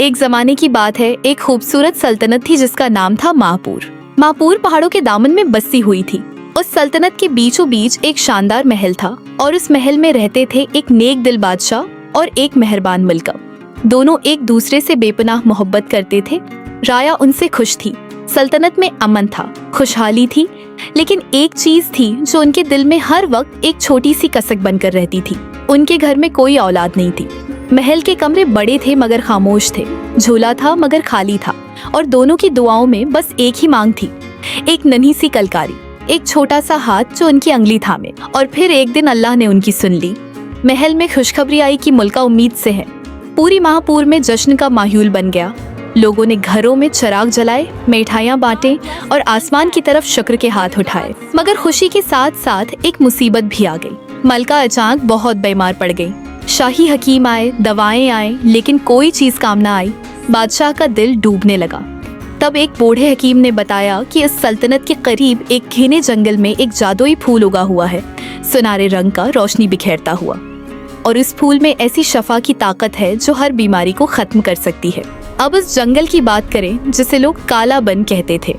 एक जमाने की बात है, एक खूबसूरत सल्तनत थी जिसका नाम था माहपुर। माहपुर पहाड़ों के दामन में बसी हुई थी। उस सल्तनत के बीचों बीच एक शानदार महल था और उस महल में रहते थे एक नेक दिल बादशाह और एक मेहरबान मलका। दोनों एक दूसरे से बेपनाह मोहब्बत करते थे। राया उनसे खुश थी। सल्तनत में अमन था, खुशहाली थी, लेकिन एक चीज थी जो उनके दिल में हर वक्त एक छोटी सी कसक बनकर रहती थी। उनके घर में कोई औलाद नहीं थी। महल के कमरे बड़े थे मगर खामोश थे, झूला था मगर खाली था, और दोनों की दुआओं में बस एक ही मांग थी, एक नन्ही सी कलकारी, एक छोटा सा हाथ जो उनकी अंगली थामे। और फिर एक दिन अल्लाह ने उनकी सुन ली। महल में खुशखबरी आई कि मुल्का उम्मीद से है। पूरी माहपुर में जश्न का माहौल बन गया। लोगों ने घरों में चिराग जलाए, मिठाइयाँ बांटे और आसमान की तरफ शुक्र के हाथ उठाए। मगर खुशी के साथ साथ एक मुसीबत भी आ गई। मलका अचानक बहुत बीमार पड़ गई। शाही हकीम आए, दवाएं आए, लेकिन कोई चीज काम ना आई। बादशाह का दिल डूबने लगा। तब एक बूढ़े हकीम ने बताया कि इस सल्तनत के करीब एक घने जंगल में एक जादुई फूल उगा हुआ है, सुनहरे रंग का, रोशनी बिखेरता हुआ। और इस फूल में ऐसी शफा की ताकत है जो हर बीमारी को खत्म कर सकती है। अब उस जंगल की बात करें जिसे लोग काला बन कहते थे।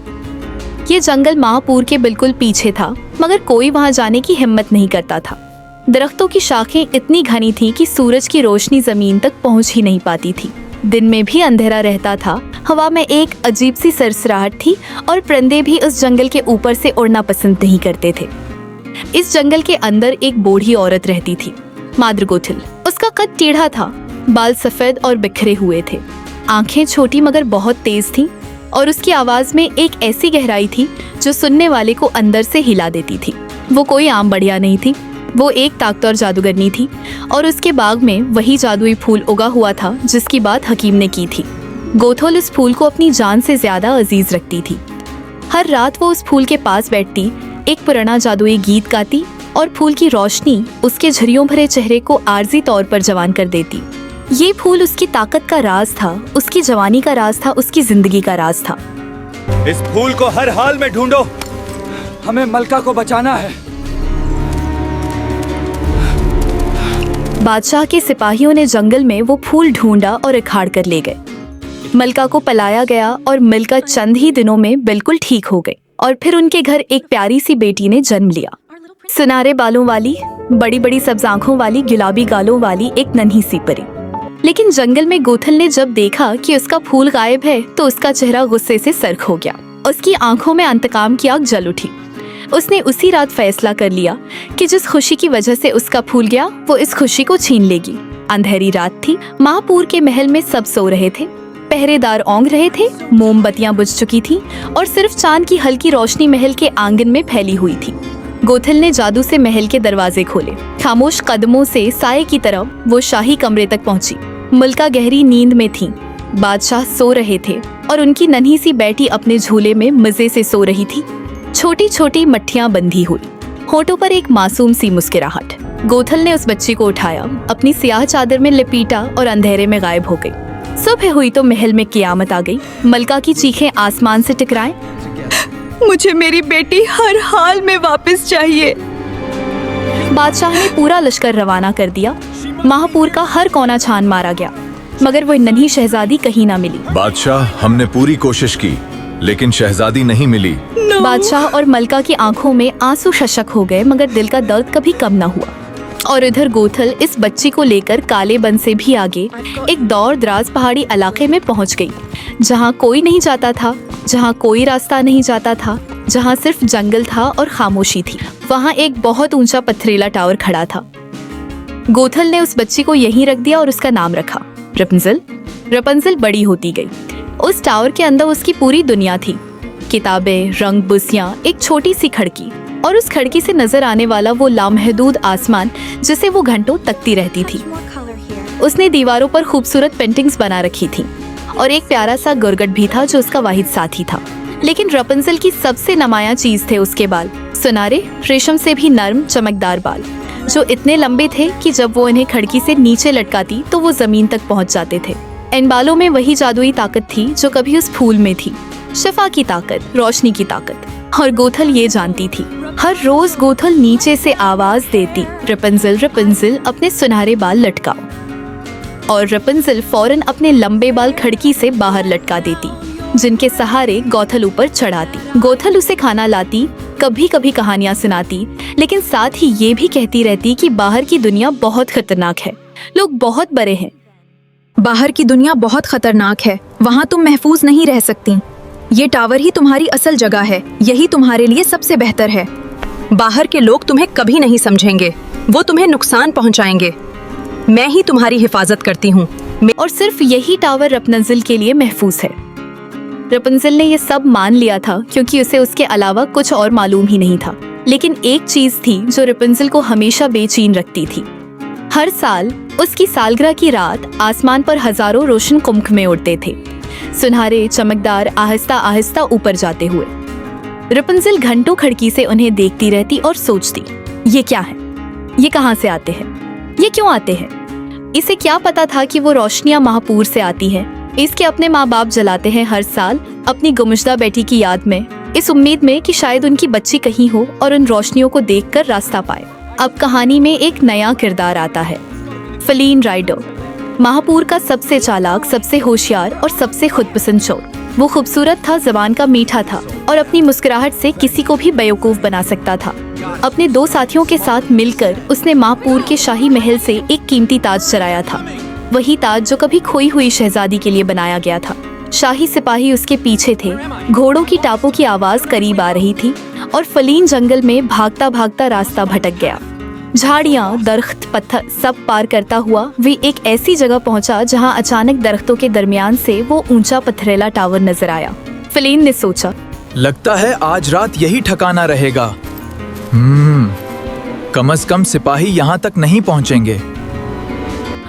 ये जंगल माहपुर के बिल्कुल पीछे था, मगर कोई वहाँ जाने की हिम्मत नहीं करता था। दरख्तों की शाखें इतनी घनी थीं कि सूरज की रोशनी जमीन तक पहुंच ही नहीं पाती थी। दिन में भी अंधेरा रहता था। हवा में एक अजीब सी सरसराहट थी और परिंदे भी उस जंगल के ऊपर से उड़ना पसंद नहीं करते थे। इस जंगल के अंदर एक बूढ़ी औरत रहती थी, माद्र गोथल। उसका कद टेढ़ा था, बाल सफेद और बिखरे हुए थे, आंखें छोटी मगर बहुत तेज थीं, और उसकी आवाज में एक ऐसी गहराई थी जो सुनने वाले को अंदर से हिला देती थी। वो कोई आम बढ़िया नहीं थी, वो एक ताकतवर जादूगरनी थी, और उसके बाग में वही जादुई फूल उगा हुआ था जिसकी बात हकीम ने की थी। गोथल इस फूल को अपनी जान से ज्यादा अजीज रखती थी। हर रात वो उस फूल के पास बैठती, एक पुराना जादुई गीत गाती, और फूल की रोशनी उसके झुर्रियों भरे चेहरे को आर्जी तौर पर जवान कर देती। ये फूल उसकी ताकत का राज था, उसकी जवानी का राज था, उसकी जिंदगी का राज था। इस फूल को हर हाल में ढूंढो, हमें मलका को बचाना है। बादशाह के सिपाहियों ने जंगल में वो फूल ढूंढा और उखाड़ कर ले गए। मलका को पलाया गया और मलका चंद ही दिनों में बिल्कुल ठीक हो गई। और फिर उनके घर एक प्यारी सी बेटी ने जन्म लिया। सुनहरे बालों वाली, बड़ी बड़ी सब्ज आंखों वाली, गुलाबी गालों वाली एक नन्ही सी परी। लेकिन जंगल में गोथल ने जब देखा कि उसका फूल गायब है तो उसका चेहरा गुस्से से सरख हो गया। उसकी आंखों में इंतकाम की आग जल उठी। उसने उसी रात फैसला कर लिया कि जिस खुशी की वजह से उसका फूल गया वो इस खुशी को छीन लेगी। अंधेरी रात थी। माहपुर के महल में सब सो रहे थे, पहरेदार औंग रहे थे, मोमबत्तियां बुझ चुकी थीं और सिर्फ चांद की हल्की रोशनी महल के आंगन में फैली हुई थी। गोथल ने जादू से महल के दरवाजे खोले। खामोश कदमों से साए की तरफ वो शाही कमरे तक पहुंची। मलका गहरी नींद में थी, बादशाह सो रहे थे और उनकी नन्ही सी बेटी अपने झूले में मजे से सो रही थी। छोटी छोटी मट्ठियां बंधी हुई, होठों पर एक मासूम सी मुस्कुराहट। गोथल ने उस बच्ची को उठाया, अपनी सियाह चादर में लिपीटा और अंधेरे में गायब हो गई। सुबह हुई तो महल में कियामत आ गई। मलका की चीखें आसमान से टकराएं, मुझे मेरी बेटी हर हाल में वापस चाहिए। बादशाह ने पूरा लश्कर रवाना कर दिया। माहपुर का हर कोना छान मारा गया, मगर वो नन्ही शहजादी कहीं ना मिली। बादशाह, हमने पूरी कोशिश की लेकिन शहजादी नहीं मिली। बादशाह और मलका की आंखों में आंसू शशक हो गए, मगर दिल का दर्द कभी कम न हुआ। और इधर गोथल इस बच्ची को लेकर काले बन से भी आगे एक दौर दराज पहाड़ी इलाके में पहुंच गई, जहां कोई नहीं जाता था, जहां कोई रास्ता नहीं जाता था, जहां सिर्फ जंगल था और खामोशी थी। वहां एक बहुत ऊंचा पथरीला टावर खड़ा था। गोथल ने उस बच्ची को यहीं रख दिया और उसका नाम रखा रपंजल। रपंजल बड़ी होती गई। उस टावर के अंदर उसकी पूरी दुनिया थी, किताबें, रंग बुसियां, एक छोटी सी खिड़की, और उस खिड़की से नजर आने वाला वो लामहदूद आसमान जिसे वो घंटों तकती रहती थी। उसने दीवारों पर खूबसूरत पेंटिंग्स बना रखी थी और एक प्यारा सा गुरगट भी था जो उसका वाहिद साथी था। लेकिन रपंजल की सबसे नुमायां चीज थे उसके बाल, सुनहरे, रेशम से भी नर्म चमकदार बाल, जो इतने लंबे थे कि जब वो इन्हें खिड़की से नीचे लटकाती तो वो जमीन तक पहुंच जाते थे। इन बालों में वही जादुई ताकत थी जो कभी उस फूल में थी, शफा की ताकत, रोशनी की ताकत। और गोथल ये जानती थी। हर रोज गोथल नीचे से आवाज देती, रपंजल रपंजल अपने सुनहरे बाल लटकाओ। और रपुंज़ल फौरन अपने लंबे बाल खिड़की से बाहर लटका देती, जिनके सहारे गोथल ऊपर चढ़ाती। गोथल उसे खाना लाती, कभी कभी कहानियां सुनाती, लेकिन साथ ही ये भी कहती रहती कि बाहर की दुनिया बहुत खतरनाक है, लोग बहुत बड़े हैं। बाहर की दुनिया बहुत खतरनाक है, वहाँ तुम महफूज नहीं रह सकती। ये टावर ही तुम्हारी असल जगह है, यही तुम्हारे लिए सबसे बेहतर है। बाहर के लोग तुम्हें कभी नहीं समझेंगे, वो तुम्हें नुकसान पहुंचाएंगे। मैं ही तुम्हारी हिफाजत करती हूँ। और सिर्फ यही टावर रपुंज़ल के लिए महफूज है। रपुंज़ल ने ये सब मान लिया था क्योंकि उसे उसके अलावा कुछ और मालूम ही नहीं था। लेकिन एक चीज थी जो रपुंज़ल को हमेशा बेचैन रखती थी। हर साल उसकी सालगिरह की रात आसमान पर हजारों रोशन कुंभ उड़ते थे, सुनहरे चमकदार, आहिस्ता आहिस्ता ऊपर जाते हुए। रपुंज़ल घंटों खिड़की से उन्हें देखती रहती और सोचती, ये क्या है, ये कहाँ से आते हैं, ये क्यों आते हैं। इसे क्या पता था कि वो रोशनियां महापूर से आती हैं। इसके अपने माँ बाप जलाते हैं हर साल अपनी गुमशुदा बेटी की याद में, इस उम्मीद में कि शायद उनकी बच्ची कहीं हो और उन रोशनियों को देखकर रास्ता पाए। अब कहानी में एक नया किरदार आता है, फलीन राइडर, महापूर का सबसे चालाक, सबसे होशियार और सबसे खुदपसंद चोर। वो खूबसूरत था, ज़बान का मीठा था और अपनी मुस्कुराहट से किसी को भी बेवकूफ बना सकता था। अपने 2 साथियों के साथ मिलकर उसने महापूर के शाही महल से एक कीमती ताज चुराया था, वही ताज जो कभी खोई हुई शहजादी के लिए बनाया गया था। शाही सिपाही उसके पीछे थे, घोड़ों की टापों की आवाज करीब आ रही थी और फलीन जंगल में भागता भागता रास्ता भटक गया। झाड़ियाँ, दरख्त, पत्थर सब पार करता हुआ वे एक ऐसी जगह पहुंचा जहां अचानक दरख्तों के दरमियान से वो ऊंचा पथरीला टावर नजर आया। फलीन ने सोचा, लगता है आज रात यही ठिकाना रहेगा। कम से कम सिपाही यहाँ तक नहीं पहुँचेंगे।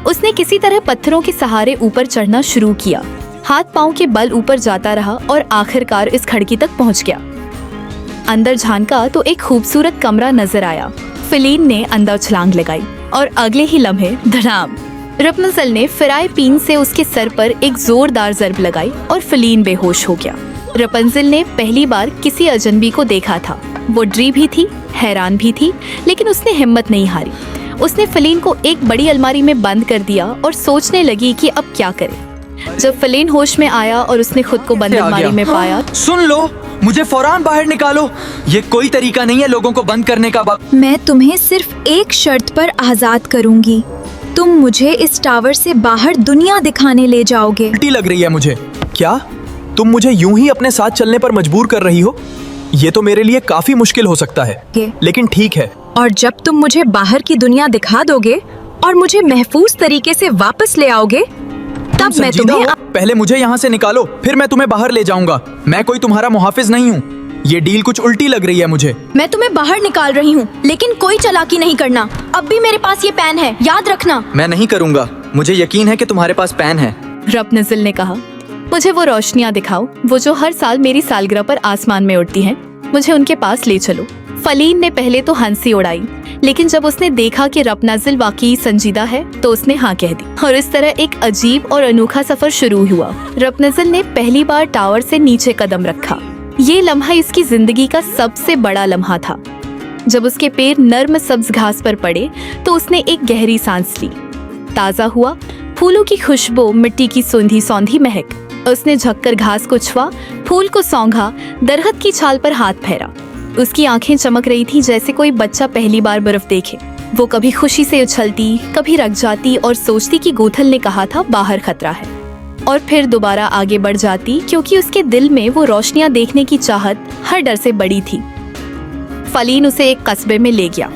उसने किसी तरह पत्थरों के सहारे ऊपर चढ़ना शुरू किया, हाथ पांव के बल ऊपर जाता रहा और आखिरकार इस खिड़की तक पहुंच गया। अंदर झांका तो एक खूबसूरत कमरा नजर आया। फलीन ने अंदर छलांग लगाई और अगले ही लम्हे धड़ाम, रपुंज़ल ने फिराए पीन से उसके सर पर एक जोरदार ज़रब लगाई और फलीन बेहोश हो गया। रपुंज़ल ने पहली बार किसी अजनबी को देखा था। वो डरी भी थी, हैरान भी थी, लेकिन उसने हिम्मत नहीं हारी। उसने फलीन को एक बड़ी अलमारी में बंद कर दिया और सोचने लगी कि अब क्या करे। जब फलीन होश में आया और उसने खुद को बंद अलमारी में पाया, सुन लो, मुझे फौरन बाहर निकालो। ये कोई तरीका नहीं है लोगों को बंद करने का। मैं तुम्हें सिर्फ एक शर्त पर आजाद करूंगी, तुम मुझे इस टावर से बाहर दुनिया दिखाने ले जाओगे। उल्टी लग रही है मुझे। क्या तुम मुझे यूं ही अपने साथ चलने पर मजबूर कर रही हो? ये तो मेरे लिए काफी मुश्किल हो सकता है, लेकिन ठीक है। और जब तुम मुझे बाहर की दुनिया दिखा दोगे और मुझे महफूज तरीके से वापस ले आओगे, तब मैं तुम्हें पहले मुझे यहाँ से निकालो, फिर मैं तुम्हें बाहर ले जाऊंगा। मैं कोई तुम्हारा मुहाफिज नहीं हूँ। ये डील कुछ उल्टी लग रही है मुझे। मैं तुम्हें बाहर निकाल रही हूँ, लेकिन कोई चालाकी नहीं करना। अब भी मेरे पास ये पेन है, याद रखना। मैं नहीं करूँगा, मुझे यकीन है कि तुम्हारे पास पेन है। रपुंज़ल ने कहा, मुझे वो रोशनियां दिखाओ, वो जो हर साल मेरी सालगिरह पर आसमान में उड़ती हैं। मुझे उनके पास ले चलो। फलीन ने पहले तो हंसी उड़ाई, लेकिन जब उसने देखा कि रपुंज़ल वाकई संजीदा है तो उसने हाँ कह दी और इस तरह एक अजीब और अनोखा सफर शुरू हुआ। रपुंज़ल ने पहली बार टावर से नीचे कदम रखा। ये लम्हा इसकी जिंदगी का सबसे बड़ा लम्हा था। जब उसके पैर नर्म सब्ज घास पर पड़े तो उसने एक गहरी सांस ली। ताज़ा हुआ, फूलों की खुशबू, मिट्टी की सौंधी सौंधी महक। उसने झुककर घास को छुआ, फूल को सौंघा, दरख्त की छाल पर हाथ फेरा। उसकी आंखें चमक रही थी जैसे कोई बच्चा पहली बार बर्फ देखे। वो कभी खुशी से उछलती, कभी रख जाती और सोचती कि गोथल ने कहा था बाहर खतरा है, और फिर दोबारा आगे बढ़ जाती क्योंकि उसके दिल में वो रोशनियां देखने की चाहत हर डर से बड़ी थी। फलीन उसे एक कस्बे में ले गया।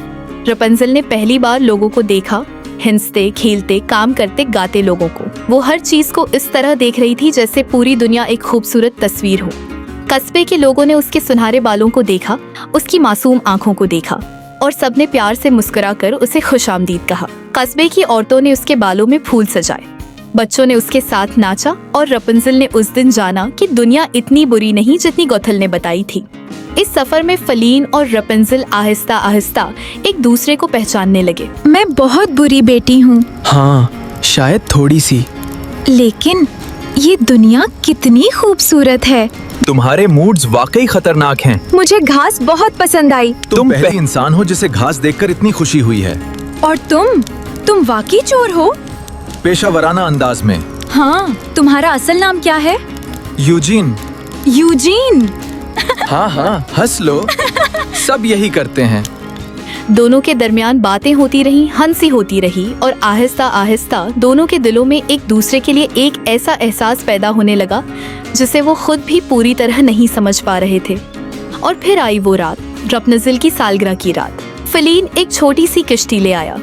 रपुंज़ल ने पहली बार लोगों को देखा, हंसते, खेलते, काम करते, गाते लोगों को। वो हर चीज को इस तरह देख रही थी जैसे पूरी दुनिया एक खूबसूरत तस्वीर हो। कस्बे के लोगों ने उसके सुनहरे बालों को देखा, उसकी मासूम आंखों को देखा और सबने प्यार से मुस्कुराकर उसे खुशामदीद कहा। कस्बे की औरतों ने उसके बालों में फूल सजाए, बच्चों ने उसके साथ नाचा और रपुंज़ल ने उस दिन जाना कि दुनिया इतनी बुरी नहीं जितनी गोथल ने बताई थी। इस सफर में फलीन और रपुंज़ल आहिस्ता आहिस्ता एक दूसरे को पहचानने लगे। मैं बहुत बुरी बेटी हूँ। हाँ, शायद थोड़ी सी। लेकिन ये दुनिया कितनी खूबसूरत है। तुम्हारे मूड्स वाकई खतरनाक हैं। मुझे घास बहुत पसंद आई। तुम पहली इंसान हो जिसे घास देखकर इतनी खुशी हुई है। और तुम वाकई चोर हो। पेशावराना अंदाज में। हाँ, तुम्हारा असल नाम क्या है? यूजीन। यूजीन। हाँ हाँ, हंस लो। सब यही करते हैं। दोनों के दरमियान बातें होती रहीं, हंसी होती रही और आहिस्ता आहिस्ता दोनों के दिलों में एक दूसरे के लिए एक ऐसा एहसास पैदा होने लगा जिसे वो खुद भी पूरी तरह नहीं समझ पा रहे थे। और फिर आई वो रात, रपनज़िल की सालगिरह की रात। फलीन एक छोटी सी किश्ती ले आया।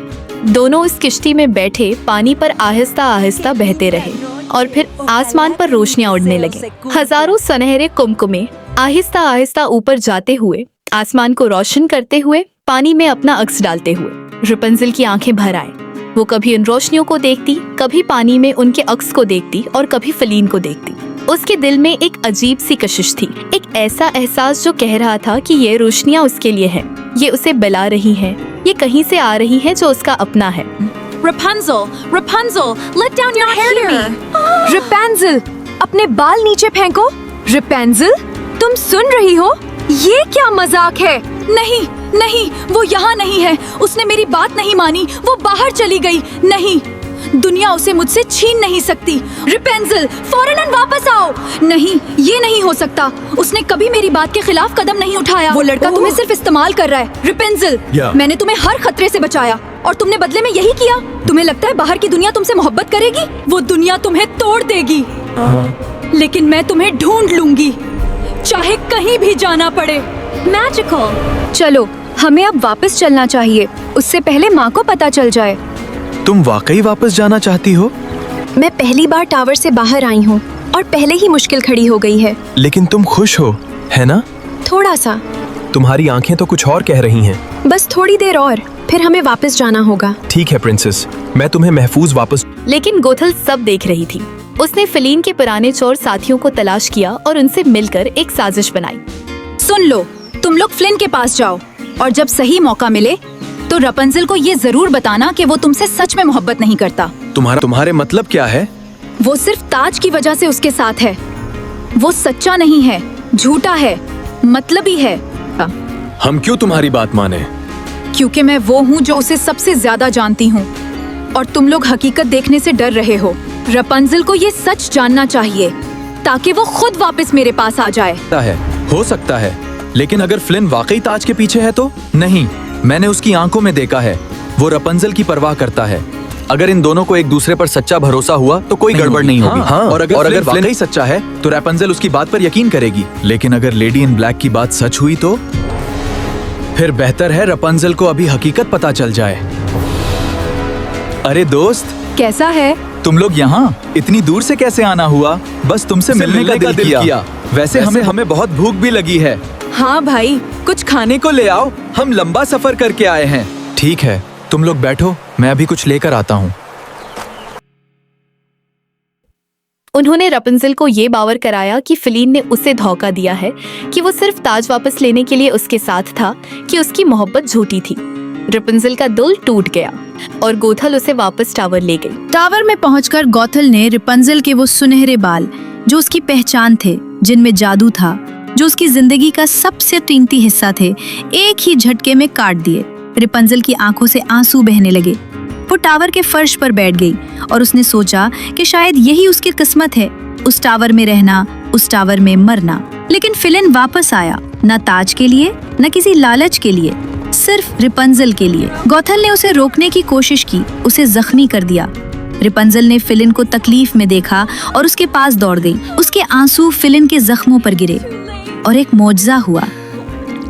दोनों इस किश्ती में बैठे पानी पर आहिस्ता आहिस्ता बहते रहे और फिर आसमान पर रोशनियां उड़ने लगे। हजारों सुनहरे कुमकुमे आहिस्ता आहिस्ता ऊपर जाते हुए, आसमान को रोशन करते हुए, पानी में अपना अक्स डालते हुए रपनज़िल की आंखें भर आए। वो कभी उन रोशनियों को देखती, कभी पानी में उनके अक्स को देखती और कभी फलीन को देखती। उसके दिल में एक अजीब सी कशिश थी, एक ऐसा एहसास जो कह रहा था कि ये रोशनियां उसके लिए हैं, ये उसे बुला रही हैं, ये कहीं से आ रही हैं जो उसका अपना है। Rapunzel, Rapunzel, let down your hair to me. Rapunzel, अपने बाल नीचे फेंको। Rapunzel, तुम सुन रही हो? ये क्या मजाक है? नहीं, नहीं, वो यहाँ नहीं है। उसने मेरी बात नहीं मानी, वो बाहर चली गई। नहीं, दुनिया उसे मुझसे छीन नहीं सकती। Rapunzel, फौरन वापस आओ। नहीं, ये नहीं हो सकता। उसने कभी मेरी बात के खिलाफ कदम नहीं उठाया। वो लड़का तुम्हें सिर्फ इस्तेमाल कर रहा है। Rapunzel, मैंने तुम्हें हर खतरे से बचाया और तुमने बदले में यही किया। तुम्हें लगता है बाहर की दुनिया तुमसे मोहब्बत करेगी? वो दुनिया तुम्हें तोड़ देगी। लेकिन मैं तुम्हें ढूंढ लूंगी, चाहे कहीं भी जाना पड़े। मैजिकल। चलो, हमें अब वापस चलना चाहिए, उससे पहले माँ को पता चल जाए। तुम वाकई वापस जाना चाहती हो? मैं पहली बार टावर से बाहर आई हूँ और पहले ही मुश्किल खड़ी हो गई है। लेकिन तुम खुश हो, है ना? थोड़ा सा। तुम्हारी आंखें तो कुछ और कह रही हैं। बस थोड़ी देर और, फिर हमें वापस जाना होगा। ठीक है प्रिंसेस, मैं तुम्हें महफूज वापस। लेकिन गोथल सब देख रही थी। उसने फलीन के पुराने चोर साथियों को तलाश किया और उनसे मिलकर एक साजिश बनाई। सुन लो, तुम लोग फ्लिन के पास जाओ और जब सही मौका मिले तो रपंज़िल को ये जरूर बताना कि वो तुमसे सच में मोहब्बत नहीं करता। तुम्हारे मतलब क्या है? वो सिर्फ ताज की वजह से उसके साथ है। वो सच्चा नहीं है, झूठा है, मतलबी है। हम क्यों तुम्हारी बात माने? क्योंकि मैं वो हूँ जो उसे सबसे ज्यादा जानती हूँ और तुम लोग हकीकत देखने से डर रहे हो। रपंज़िल को ये सच जानना चाहिए ताकि वो खुद वापस मेरे पास आ जाए। हो सकता है, लेकिन अगर फ्लिन वाकई ताज के पीछे है तो? नहीं, मैंने उसकी आंखों में देखा है, वो रपंज़िल की परवाह करता है। अगर इन दोनों को एक दूसरे पर सच्चा भरोसा हुआ तो कोई गड़बड़ नहीं होगी। हाँ, और अगर वाकई सच्चा है तो रपंज़िल उसकी बात पर यकीन करेगी। लेकिन अगर लेडी इन ब्लैक की बात सच हुई तो फिर बेहतर है रपंज़िल को अभी हकीकत पता चल जाए। अरे दोस्त, कैसा है? तुम लोग यहाँ इतनी दूर से कैसे आना हुआ? बस तुमसे मिलने का दिल किया। वैसे हमें बहुत भूख भी लगी है। हाँ भाई, कुछ खाने को ले आओ, हम लंबा सफर करके आए हैं। ठीक है, तुम लोग बैठो, मैं अभी कुछ लेकर आता हूँ। उन्होंने रपंज़िल को ये बावर कराया कि फलीन ने उसे धोखा दिया है, कि वो सिर्फ ताज वापस लेने के लिए उसके साथ था, कि उसकी मोहब्बत झूठी थी। रपंज़िल का दिल टूट गया और गोथल उसे वापस टावर ले गई। टावर में पहुंचकर गोथल ने रपंज़िल के वो सुनहरे बाल, जो उसकी पहचान थे, जिनमें जादू था, जो उसकी जिंदगी का सबसे कीमती हिस्सा थे, एक ही झटके में काट दिए। रपंज़िल की आंखों से आंसू बहने लगे। वो टावर के फर्श पर बैठ गई और उसने सोचा कि शायद यही उसकी किस्मत है, उस टावर में रहना, उस टावर में मरना। लेकिन फिलिन वापस आया, न ताज के लिए, न किसी लालच के लिए, सिर्फ रपंज़िल के लिए। गोथल ने उसे रोकने की कोशिश की, उसे जख्मी कर दिया। रपंज़िल ने फिलिन को तकलीफ में देखा और उसके पास दौड़ गई। उसके आंसू फिलिन के जख्मों पर गिरे और एक मौजज़ा हुआ।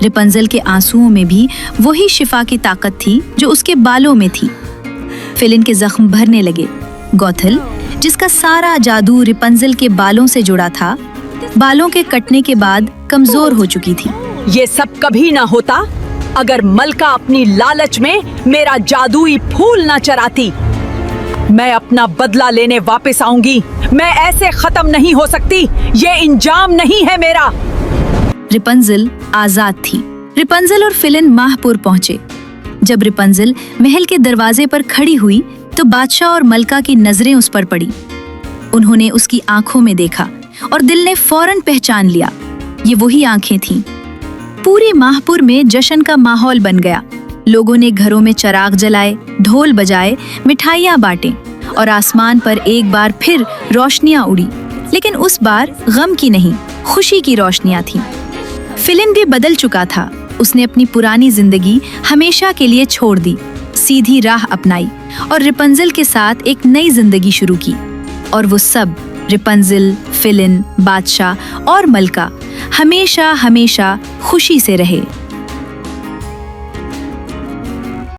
रपंज़िल के आंसुओं में भी वही शिफा की ताकत थी जो उसके बालों में थी। फिलिन के जख्म भरने लगे। गोथल, जिसका सारा जादू रपंज़िल के बालों से जुड़ा था, बालों के कटने के बाद कमजोर हो चुकी थी। ये सब कभी ना होता अगर मलका अपनी लालच में मेरा जादुई फूल ना चराती। मैं अपना बदला लेने वापस आऊंगी। मैं ऐसे खत्म नहीं हो सकती, ये इंजाम नहीं है मेरा। रपंज़िल आजाद थी। रपंज़िल और फिलिन माहपुर पहुंचे। जब रपंज़िल महल के दरवाजे पर खड़ी हुई तो बादशाह और मलका की नजरें उस पर पड़ी। उन्होंने उसकी आंखों में देखा और दिल ने फौरन पहचान लिया, ये वही आंखें थीं। पूरे माहपुर में जश्न का माहौल बन गया। लोगों ने घरों में चराग जलाए, ढोल बजाए, मिठाइयाँ बांटे और आसमान पर एक बार फिर रोशनियां उड़ी, लेकिन उस बार गम की नहीं, खुशी की रोशनियां थीं। फिलिन भी बदल चुका था। उसने अपनी पुरानी जिंदगी हमेशा के लिए छोड़ दी, सीधी राह अपनाई और रिपंजल के साथ एक नई जिंदगी शुरू की। और वो सब, रिपंजल, फिलिन, बादशाह और मलका, हमेशा हमेशा खुशी से रहे।